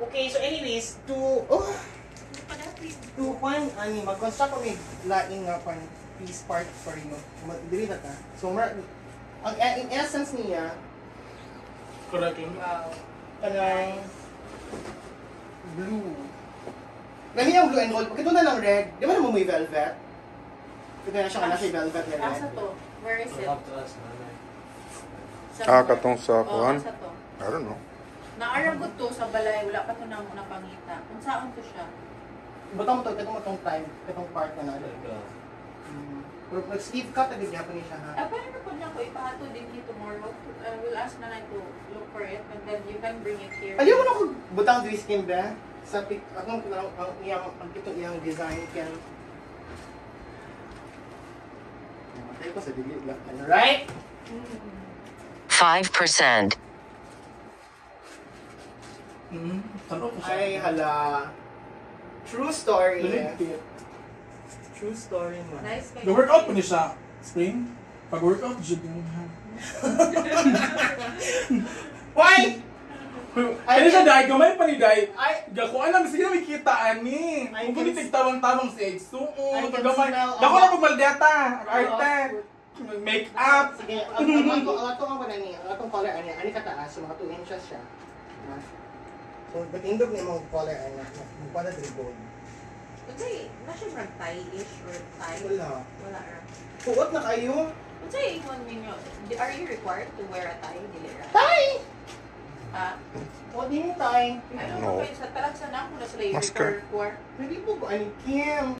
Okay, so anyways, to mag-construct ko may laing nga pang piece part for you. Dili na ta. So, in essence niya, Correct. Wow. kanang blue. Lami yung blue and gold. Pag ito na lang red, di ba naman may velvet? Ito na siya kana siya velvet na red. Asa to? Where is it? Katong sa kuhan? Asa to? I don't know. Naaragot to sa balay, wala pa to nang napangita. Kung saan to siya? Butang mo to, itong time, itong part na na. Pero Steve cut, agad niya pa niya siya ha. Paano po niya ko ipahato din here tomorrow? We'll ask na to look for it and then you can bring it here. Ayaw mo na ko butang skin ba? Sa akong itong iyang design can. Matay ko sa dili lang. Right? 5%. Ay, hala. True story. True story mo. Nice kayo. Nag-workout pa niya siya. Spring? Pag-workout, siya din. Why? Ano siya, Day? Gamay pa ni Day. Ay, Kung alam, sige na may kita, ani. I Kung can kunitig tawang-tawang sa eggs. So, I can gamay. smell Dako na kung maldeta. Arte. Make-up. sige, ang atong ang ni, ang atong color ani kataas, so mga 2 inches siya. So, batindog ni mong color ani, magpada diri gold. Unsay, na siya brand tie-ish or tie? Wala. Wala ra. Tuot na kayo. Unsay ingon ninyo? Are you required to wear a tie? Dili ra. Tay! Ha? O din tay. I don't No. know, sa talag sa nako na sila yung Masker. required. Hindi po ko ani Kim.